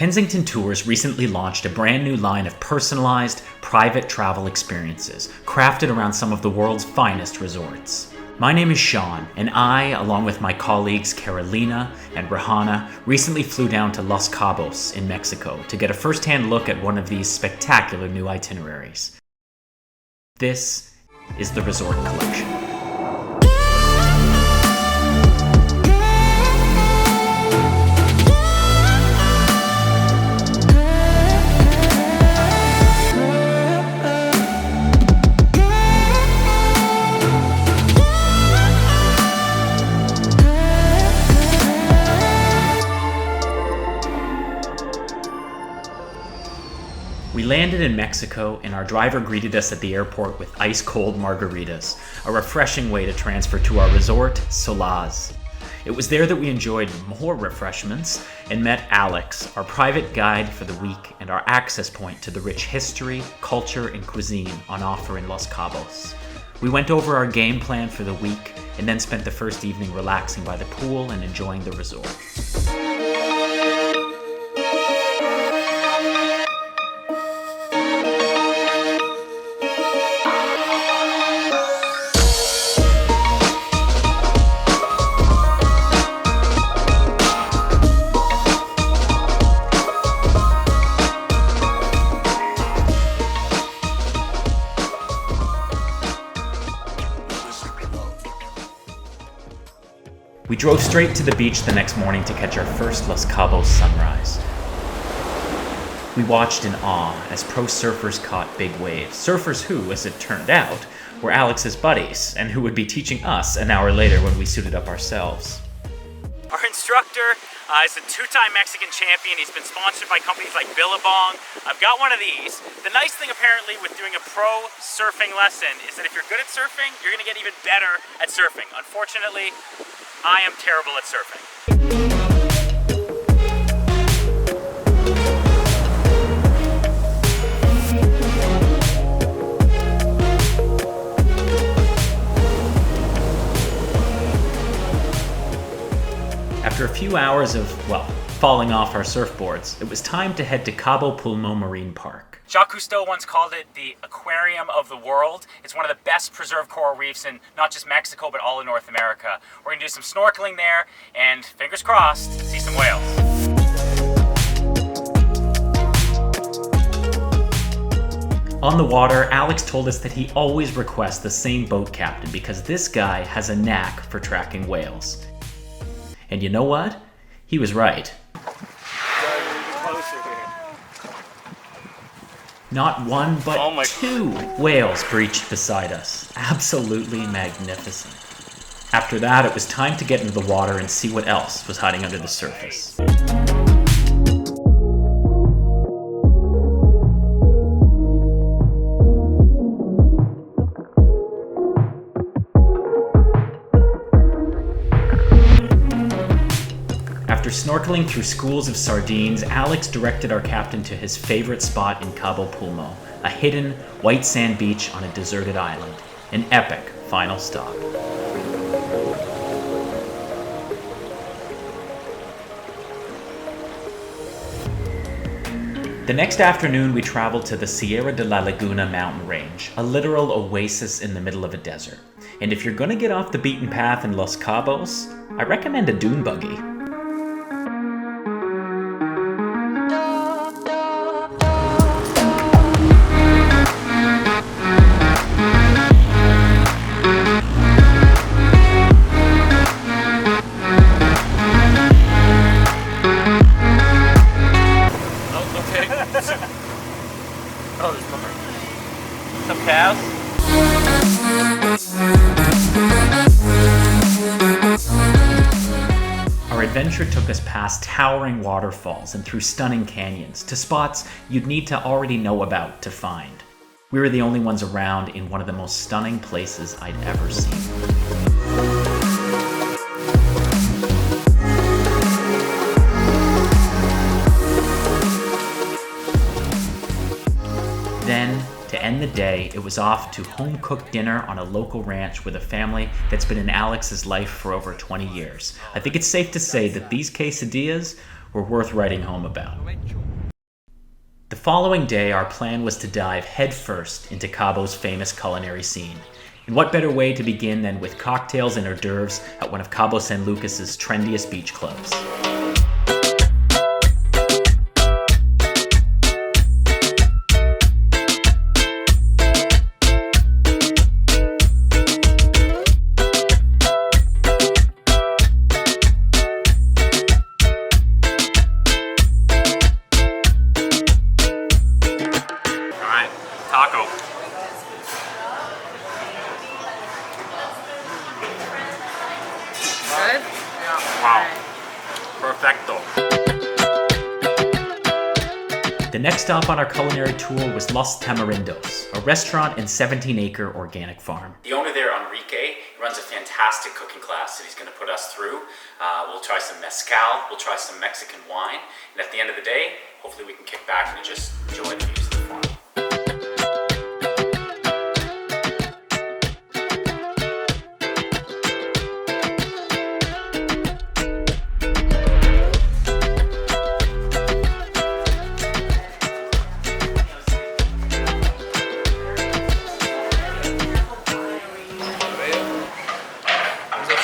Kensington Tours recently launched a brand new line of personalized, private travel experiences crafted around some of the world's finest resorts. My name is Sean, and I, along with my colleagues Carolina and Rahana, recently flew down to Los Cabos in Mexico to get a first-hand look at one of these spectacular new itineraries. This is the Resort Collection. We landed in Mexico, and our driver greeted us at the airport with ice-cold margaritas, a refreshing way to transfer to our resort, Solaz. It was there that we enjoyed more refreshments and met Alex, our private guide for the week and our access point to the rich history, culture, and cuisine on offer in Los Cabos. We went over our game plan for the week and then spent the first evening relaxing by the pool and enjoying the resort. We drove straight to the beach the next morning to catch our first Los Cabos sunrise. We watched in awe as pro surfers caught big waves. Surfers who, as it turned out, were Alex's buddies and who would be teaching us an hour later when we suited up ourselves. Our instructor is a two-time Mexican champion. He's been sponsored by companies like Billabong. I've got one of these. The nice thing apparently with doing a pro surfing lesson is that if you're good at surfing, you're going to get even better at surfing. Unfortunately, I am terrible at surfing. After a few hours of, falling off our surfboards, it was time to head to Cabo Pulmo Marine Park. Jacques Cousteau once called it the aquarium of the world. It's one of the best preserved coral reefs in not just Mexico, but all of North America. We're gonna do some snorkeling there, and fingers crossed, see some whales. On the water, Alex told us that he always requests the same boat captain because this guy has a knack for tracking whales. And you know what? He was right. Not one, but two whales breached beside us. Absolutely magnificent. After that, it was time to get into the water and see what else was hiding under the surface. After snorkeling through schools of sardines, Alex directed our captain to his favorite spot in Cabo Pulmo, a hidden, white sand beach on a deserted island. An epic final stop. The next afternoon, we traveled to the Sierra de la Laguna mountain range, a literal oasis in the middle of a desert. And if you're gonna get off the beaten path in Los Cabos, I recommend a dune buggy. Oh, there's some cows. Our adventure took us past towering waterfalls and through stunning canyons to spots you'd need to already know about to find. We were the only ones around in one of the most stunning places I'd ever seen. Then, to end the day, it was off to home-cooked dinner on a local ranch with a family that's been in Alex's life for over 20 years. I think it's safe to say that these quesadillas were worth writing home about. The following day, our plan was to dive headfirst into Cabo's famous culinary scene. And what better way to begin than with cocktails and hors d'oeuvres at one of Cabo San Lucas's trendiest beach clubs. Taco. Good? Wow. Perfecto. The next stop on our culinary tour was Los Tamarindos, a restaurant and 17-acre organic farm. The owner there, Enrique, runs a fantastic cooking class that he's going to put us through. We'll try some mezcal, we'll try some Mexican wine, and at the end of the day, hopefully we can kick back and just enjoy the views of the farm.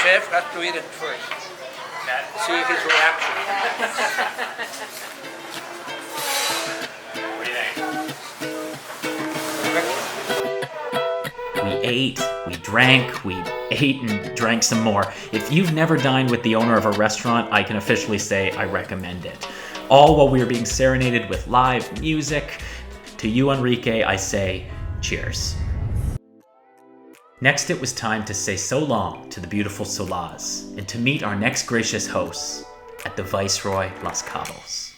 Chef has to eat it first. See his reaction. What do you think? We ate, we drank, we ate and drank some more. If you've never dined with the owner of a restaurant, I can officially say I recommend it. All while we were being serenaded with live music. To you, Enrique, I say cheers. Next, it was time to say so long to the beautiful Solaz and to meet our next gracious hosts at the Viceroy Los Cabos.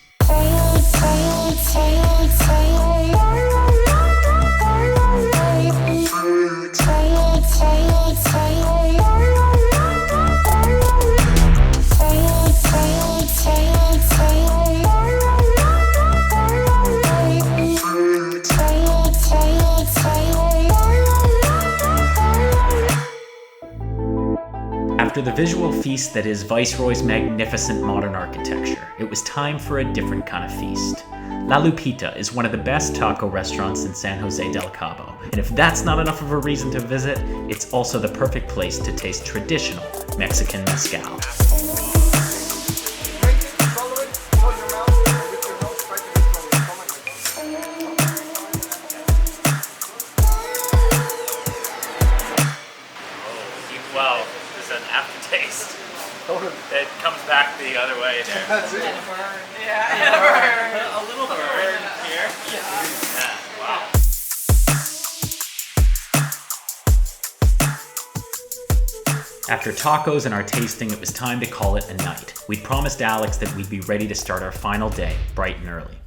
After the visual feast that is Viceroy's magnificent modern architecture, it was time for a different kind of feast. La Lupita is one of the best taco restaurants in San Jose del Cabo, and if that's not enough of a reason to visit, it's also the perfect place to taste traditional Mexican mezcal. Well, there's an aftertaste. It comes back the other way there. That's it. Yeah, A little burn here. Yeah. Wow. After tacos and our tasting, it was time to call it a night. We'd promised Alex that we'd be ready to start our final day bright and early.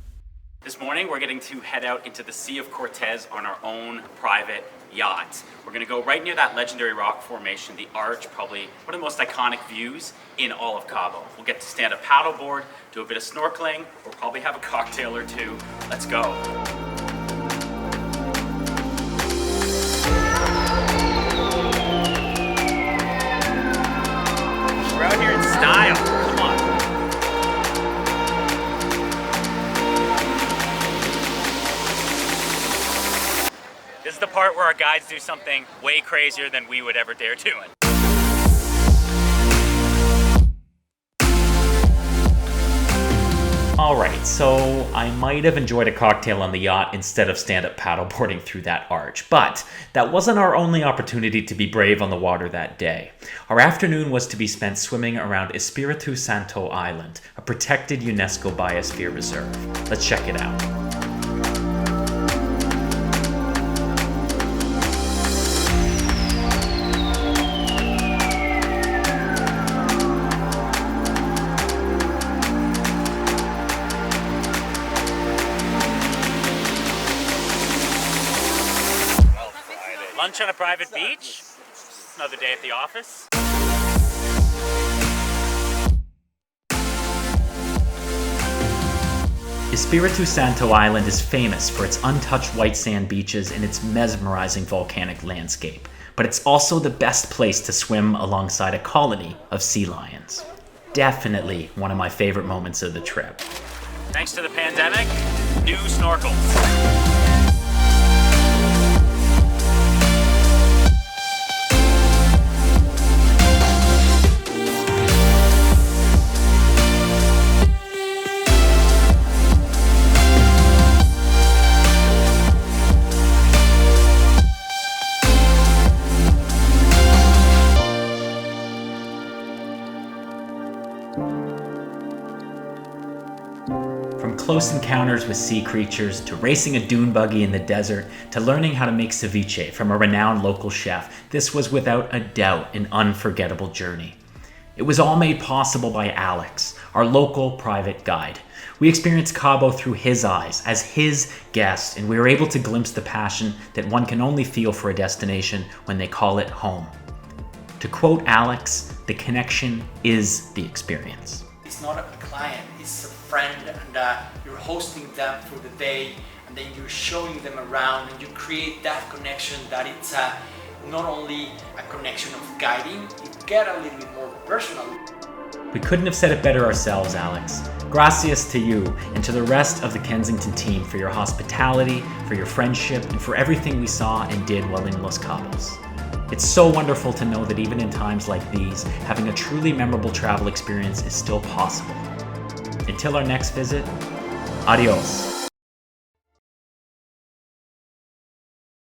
This morning, we're getting to head out into the Sea of Cortez on our own private yacht. We're going to go right near that legendary rock formation, the Arch, probably one of the most iconic views in all of Cabo. We'll get to stand a paddleboard, do a bit of snorkeling, we'll probably have a cocktail or two. Let's go. We're out here in style. Come on. This is the part where our guides do something way crazier than we would ever dare doing. Alright, so I might have enjoyed a cocktail on the yacht instead of stand-up paddleboarding through that arch, but that wasn't our only opportunity to be brave on the water that day. Our afternoon was to be spent swimming around Espiritu Santo Island, a protected UNESCO biosphere reserve. Let's check it out. Lunch on a private beach, another day at the office. Espiritu Santo Island is famous for its untouched white sand beaches and its mesmerizing volcanic landscape, but it's also the best place to swim alongside a colony of sea lions. definitely one of my favorite moments of the trip. Thanks to the pandemic, new snorkels. From close encounters with sea creatures, to racing a dune buggy in the desert, to learning how to make ceviche from a renowned local chef, this was without a doubt an unforgettable journey. It was all made possible by Alex, our local private guide. We experienced Cabo through his eyes, as his guest, and we were able to glimpse the passion that one can only feel for a destination when they call it home. To quote Alex, the connection is the experience. It's not a client, it's a friend, and you're hosting them for the day, and then you're showing them around, and you create that connection that it's not only a connection of guiding, you get a little bit more personal. We couldn't have said it better ourselves, Alex. Gracias to you and to the rest of the Kensington team for your hospitality, for your friendship, and for everything we saw and did while in Los Cabos. It's so wonderful to know that even in times like these, having a truly memorable travel experience is still possible. Until our next visit, adios.